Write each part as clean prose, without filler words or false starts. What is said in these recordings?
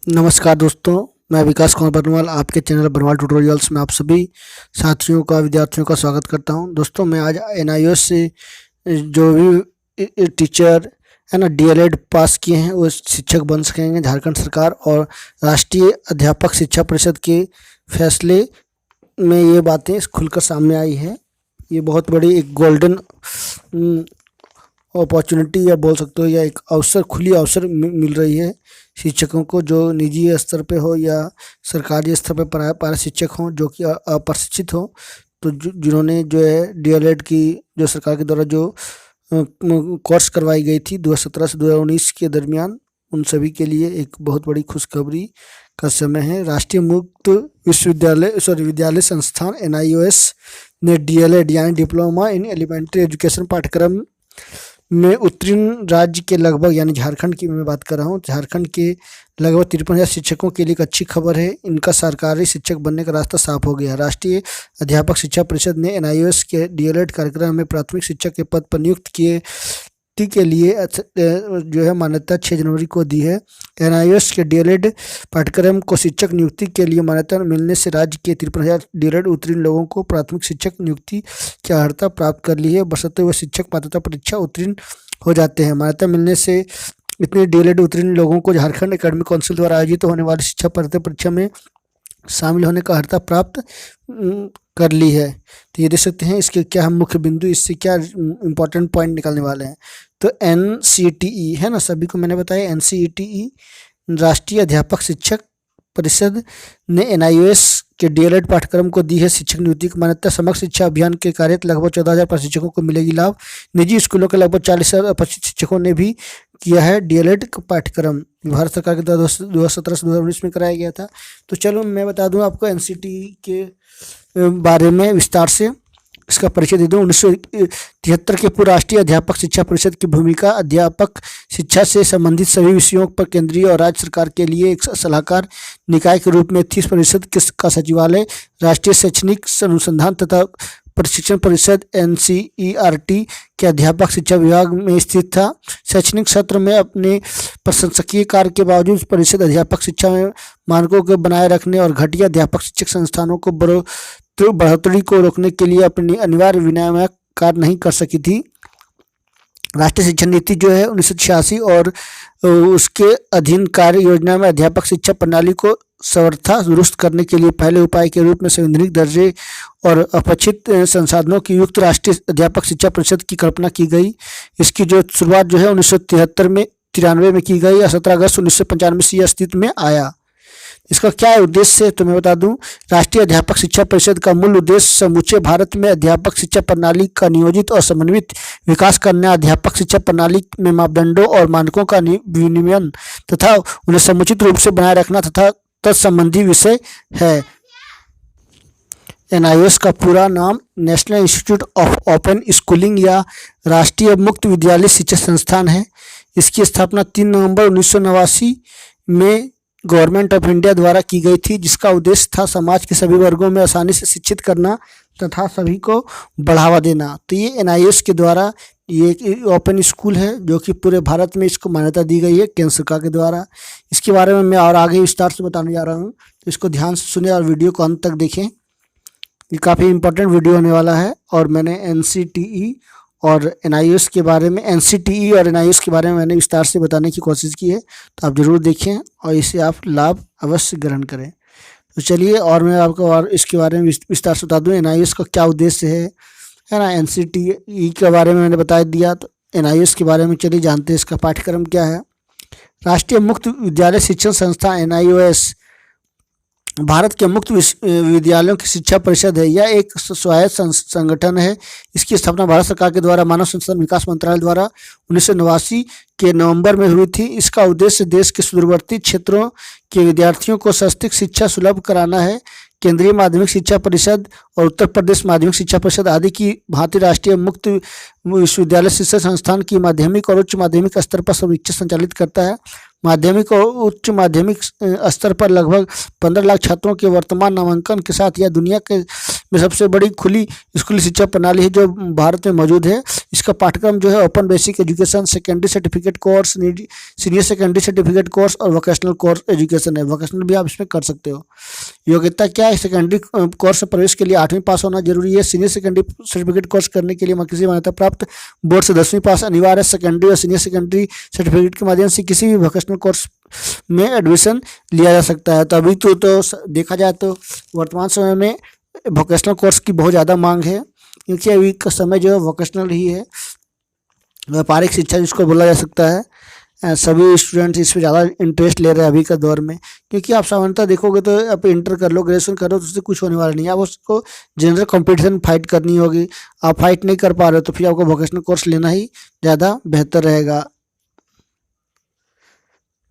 नमस्कार दोस्तों, मैं विकास कुमार बर्नवाल आपके चैनल बर्नवाल ट्यूटोरियल्स में आप सभी साथियों का विद्यार्थियों का स्वागत करता हूं। दोस्तों, मैं आज एनआईओएस से जो भी टीचर है ना डीएलएड पास किए हैं वो शिक्षक बन सकेंगे। झारखंड सरकार और राष्ट्रीय अध्यापक शिक्षा परिषद के फैसले में ये बातें खुलकर सामने आई है। ये बहुत बड़ी एक गोल्डन अपॉर्चुनिटी या बोल सकते हो या एक अवसर खुली अवसर मिल रही है शिक्षकों को, जो निजी स्तर पे हो या सरकारी स्तर पे पारा शिक्षक हों जो कि अप्रशिक्षित हो, तो जिन्होंने जो है डीएलएड की जो सरकार के द्वारा जो कोर्स करवाई गई थी 2017 से 2019 के दरमियान, उन सभी के लिए एक बहुत बड़ी खुशखबरी का समय है। राष्ट्रीय मुक्त विद्यालय संस्थान एनआईओएस ने डीएलएड यानी डिप्लोमा इन एलिमेंट्री एजुकेशन पाठ्यक्रम में उत्तीर्ण राज्य के लगभग, यानी झारखंड की मैं बात कर रहा हूँ, झारखंड के लगभग 53,000 शिक्षकों के लिए एक अच्छी खबर है। इनका सरकारी शिक्षक बनने का रास्ता साफ हो गया। राष्ट्रीय अध्यापक शिक्षा परिषद ने एनआईओएस के डीएलएड कार्यक्रम में प्राथमिक शिक्षक के पद पर नियुक्त के लिए जो है मान्यता 6 जनवरी को दी है। एनआईओएस के डीएलएड पाठ्यक्रम को शिक्षक नियुक्ति के लिए मान्यता मिलने से राज्य के 53,000 डीएलएड उत्तीर्ण लोगों को प्राथमिक शिक्षक नियुक्ति की अर्हता प्राप्त कर ली है, बशर्ते हुए शिक्षक पात्रता परीक्षा उत्तीर्ण हो जाते हैं। मान्यता मिलने से इतने डीएलएड उत्तीर्ण लोगों को झारखंड एकेडमिक काउंसिल द्वारा आयोजित होने वाली शिक्षा पात्रता परीक्षा में शामिल होने का अर्हता प्राप्त कर ली है। तो ये देख सकते हैं इसके क्या हम मुख्य बिंदु, इससे क्या इंपॉर्टेंट पॉइंट निकालने वाले हैं। तो एनसीटीई है ना, सभी को मैंने बताया, एनसीटीई राष्ट्रीय अध्यापक शिक्षक परिषद ने एनआईओएस के डीएलएड पाठ्यक्रम को दी है शिक्षक नियुक्ति की मान्यता। समग्र शिक्षा अभियान के कार्य लगभग 14,000 प्रशिक्षकों को मिलेगी लाभ। निजी स्कूलों के लगभग 40,000 प्रशिक्षकों ने भी किया है डीएलएड का पाठ्यक्रम। भारत सरकार के द्वारा 2017 से 2019 में कराया गया था। तो चलो मैं बता दूं आपको एनसीटीई के बारे में विस्तार से इसका परिचय दे दूं। 1973 के पूर्व राष्ट्रीय अध्यापक शिक्षा परिषद की भूमिका अध्यापक शिक्षा से संबंधित सभी विषयों पर केंद्रीय और राज्य सरकार के लिए एक सलाहकार निकाय के रूप में थी। इस परिषद का सचिवालय राष्ट्रीय शैक्षणिक अनुसंधान तथा प्रशिक्षण परिषद एनसीईआरटी के अध्यापक शिक्षा विभाग में स्थित था। शैक्षणिक सत्र में अपने प्रशंसकीय कार्य के बावजूद परिषद अध्यापक शिक्षा में मानकों को बनाए रखने और घटिया अध्यापक शिक्षक संस्थानों को बढ़ोतरी को रोकने के लिए अपनी अनिवार्य विनियामक कार्य नहीं कर सकी थी। राष्ट्रीय शिक्षा नीति जो है 1986 और उसके अधीन कार्य योजना में अध्यापक शिक्षा प्रणाली को सर्वथा दुरुस्त करने के लिए पहले उपाय के रूप में संवैधानिक दर्जे और अपेक्षित संसाधनों की युक्त राष्ट्रीय अध्यापक शिक्षा परिषद की कल्पना की गई। इसकी जो शुरुआत जो है 1993 में की गई और 17 अगस्त 1995 से अस्तित्व में आया। इसका क्या उद्देश्य है तो मैं बता दूं, राष्ट्रीय अध्यापक शिक्षा परिषद का मूल उद्देश्य समूचे भारत में अध्यापक शिक्षा प्रणाली का नियोजित और समन्वित विकास करना, अध्यापक शिक्षा प्रणाली में मापदंडों और मानकों का विनियमन तथा उन्हें समुचित रूप से बनाए रखना तथा तत्संबंधी विषय है। एनआईओएस का पूरा नाम national institute of open schooling या राष्ट्रीय मुक्त विद्यालय शिक्षा संस्थान है। इसकी स्थापना 3 नवंबर 1989 में गवर्नमेंट ऑफ इंडिया द्वारा की गई थी, जिसका उद्देश्य था समाज के सभी वर्गों में आसानी से शिक्षित करना तथा सभी को बढ़ावा देना। तो ये एनआईओएस के द्वारा ये एक ओपन स्कूल है जो कि पूरे भारत में इसको मान्यता दी गई है केंद्र सरकार के द्वारा। इसके बारे में मैं और आगे विस्तार से बताने जा रहा हूँ, तो इसको ध्यान से सुने और वीडियो को अंत तक देखें। ये काफ़ी इंपॉर्टेंट वीडियो होने वाला है। और मैंने एनसीटीई और एनआईओएस के बारे में मैंने विस्तार से बताने की कोशिश की है, तो आप ज़रूर देखें और इसे आप लाभ अवश्य ग्रहण करें। तो चलिए और मैं आपको और इसके बारे में विस्तार से बता दूं एनआईओएस का क्या उद्देश्य है ना। एनसीटीई के बारे में मैंने बता दिया, तो एनआईओएस के बारे में चलिए जानते हैं इसका पाठ्यक्रम क्या है। राष्ट्रीय मुक्त विद्यालय शिक्षण संस्थान एनआईओएस भारत के मुक्त विद्यालयों की शिक्षा परिषद है। यह एक स्वायत्त संगठन है। इसकी स्थापना भारत सरकार के द्वारा मानव संसाधन विकास मंत्रालय द्वारा 1989 के नवंबर में हुई थी। इसका उद्देश्य देश के सुदूरवर्ती क्षेत्रों के विद्यार्थियों को सस्ती शिक्षा सुलभ कराना है। केंद्रीय माध्यमिक शिक्षा परिषद और उत्तर प्रदेश माध्यमिक शिक्षा परिषद आदि की भांति राष्ट्रीय मुक्त विश्वविद्यालय शिक्षा संस्थान की माध्यमिक और उच्च माध्यमिक स्तर पर समीक्षा संचालित करता है। माध्यमिक और उच्च माध्यमिक स्तर पर लगभग 15 लाख छात्रों के वर्तमान नामांकन के साथ यह दुनिया के में सबसे बड़ी खुली स्कूली शिक्षा प्रणाली है जो भारत में मौजूद है। इसका पाठ्यक्रम जो है open basic education, secondary certificate course, senior secondary certificate course और वोकेशनल कोर्स एजुकेशन है। वोकेशनल भी आप इसमें कर सकते हो। योग्यता क्या है? सेकेंडरी कोर्स में प्रवेश के लिए 8वीं पास होना जरूरी है। सीनियर सेकेंडरी सर्टिफिकेट कोर्स करने के लिए किसी मान्यता प्राप्त बोर्ड से 10वीं पास अनिवार्य है। सेकेंडरी और सीनियर सेकेंडरी सर्टिफिकेट के माध्यम से किसी भी वोकेशनल कोर्स में एडमिशन लिया जा सकता है। तो अभी तो देखा जाए तो वर्तमान समय में वोकेशनल कोर्स की बहुत ज़्यादा मांग है, क्योंकि अभी का समय जो है वोकेशनल ही है, व्यापारिक शिक्षा जिसको बोला जा सकता है। सभी स्टूडेंट्स इसमें ज़्यादा इंटरेस्ट ले रहे हैं अभी का दौर में, क्योंकि आप सामान्यतः देखोगे तो आप इंटर कर लो, ग्रेजुएशन कर लो तो उससे कुछ होने वाला नहीं है। आप उसको जनरल कंपटीशन फाइट करनी होगी, आप फाइट नहीं कर पा रहे हो तो फिर आपको वोकेशनल कोर्स लेना ही ज़्यादा बेहतर रहेगा।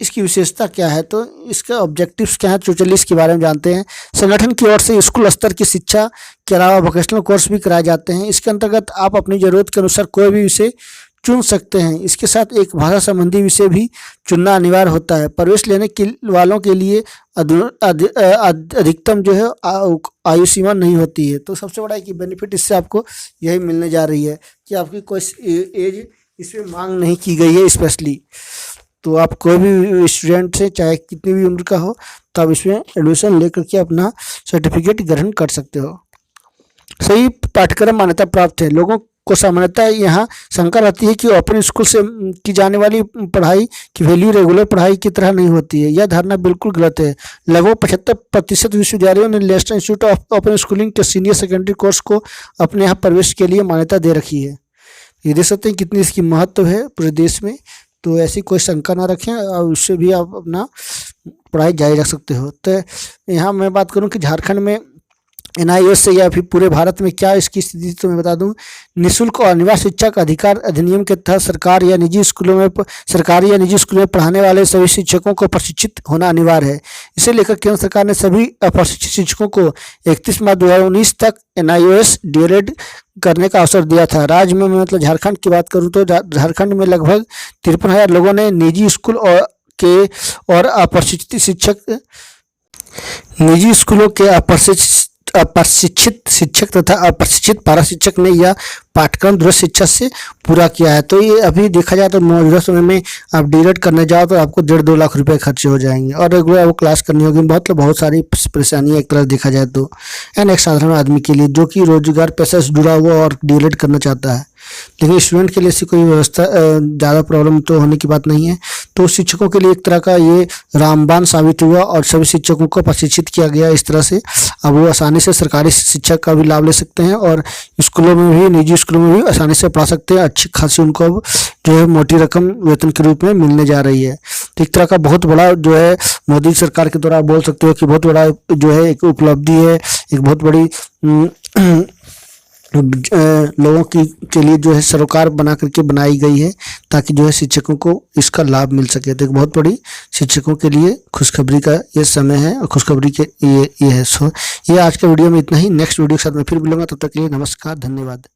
इसकी विशेषता क्या है? तो इसका ऑब्जेक्टिव्स क्या है, तो चलिए इसके बारे में जानते हैं। संगठन की ओर से स्कूल स्तर की शिक्षा के अलावा वोकेशनल कोर्स भी कराए जाते हैं। इसके अंतर्गत आप अपनी ज़रूरत के अनुसार कोई भी विषय चुन सकते हैं। इसके साथ एक भाषा संबंधी विषय भी चुनना अनिवार्य होता है। प्रवेश लेने के वालों के लिए अधिकतम जो है आयु सीमा नहीं होती है। तो सबसे बड़ा एक बेनिफिट इससे आपको यही मिलने जा रही है कि आपकी कोई एज इसमें मांग नहीं की गई है स्पेशली। तो आप कोई भी स्टूडेंट से चाहे कितनी भी उम्र का हो तो आप इसमें एडमिशन लेकर के अपना सर्टिफिकेट ग्रहण कर सकते हो। सही पाठ्यक्रम मान्यता प्राप्त है। लोगों को सामान्यतः यहाँ शंका रहती है कि ओपन स्कूल से की जाने वाली पढ़ाई की वैल्यू रेगुलर पढ़ाई की तरह नहीं होती है। यह धारणा बिल्कुल गलत है। लगभग 75% विश्वविद्यालयों ने national institute of open schooling के सीनियर सेकेंडरी कोर्स को अपने यहाँ प्रवेश के लिए मान्यता दे रखी है। ये देख सकते हैं कितनी इसकी महत्व है पूरे देश में। तो ऐसी कोई शंका ना रखें और उससे भी आप अपना पढ़ाई जारी रख सकते हो। तो यहाँ मैं बात करूँ कि झारखंड में NIOS से या फिर पूरे भारत में क्या इसकी स्थिति, तो मैं बता दूं, निःशुल्क और अनिवार्य शिक्षा का अधिकार अधिनियम के तहत सरकारी या निजी स्कूलों में पढ़ाने वाले सभी शिक्षकों को प्रशिक्षित होना अनिवार्य है। इसे लेकर केंद्र सरकार ने सभी अप्रशिक्षित शिक्षकों को 31 मार्च 2019 तक NIOS DLED करने का अवसर दिया था। राज्य में मतलब झारखंड की बात करूँ तो झारखंड में लगभग 53,000 लोगों ने निजी स्कूल और अप्रशिक्षित शिक्षक निजी स्कूलों के अप्रशिक्षित शिक्षक तथा अप्रशिक्षित पारा शिक्षक ने यह पाठ्यक्रम दूरस्थ शिक्षा से पूरा किया है। तो ये अभी देखा जाए तो मौजूदा समय में आप DLED करने जाओ तो आपको 1.5-2 लाख रुपए खर्चे हो जाएंगे और रेगुलर वो क्लास करनी होगी। बहुत सारी परेशानियाँ एक तरह से देखा जाए तो एक साधारण आदमी के लिए जो कि रोजगार पेशे से जुड़ा हुआ और DLED करना चाहता है। लेकिन स्टूडेंट के लिए ऐसी कोई व्यवस्था ज़्यादा प्रॉब्लम तो होने की बात नहीं है। तो शिक्षकों के लिए एक तरह का ये रामबाण साबित हुआ और सभी शिक्षकों को प्रशिक्षित किया गया इस तरह से। अब वो आसानी से सरकारी शिक्षा का भी लाभ ले सकते हैं और स्कूलों में भी, निजी स्कूलों में भी आसानी से पढ़ा सकते हैं। अच्छी खासी उनको अब जो है मोटी रकम वेतन के रूप में मिलने जा रही है। तो एक तरह का बहुत बड़ा जो है मोदी सरकार के द्वारा बोल सकते हो कि बहुत बड़ा जो है एक उपलब्धि है, एक बहुत बड़ी लोगों के लिए जो है सरोकार बना करके बनाई गई है ताकि जो है शिक्षकों को इसका लाभ मिल सके। तो एक बहुत बड़ी शिक्षकों के लिए खुशखबरी का ये समय है और खुशखबरी के ये है। सो ये आज के वीडियो में इतना ही। नेक्स्ट वीडियो के साथ मैं फिर मिलूंगा, तब तक के लिए नमस्कार, धन्यवाद।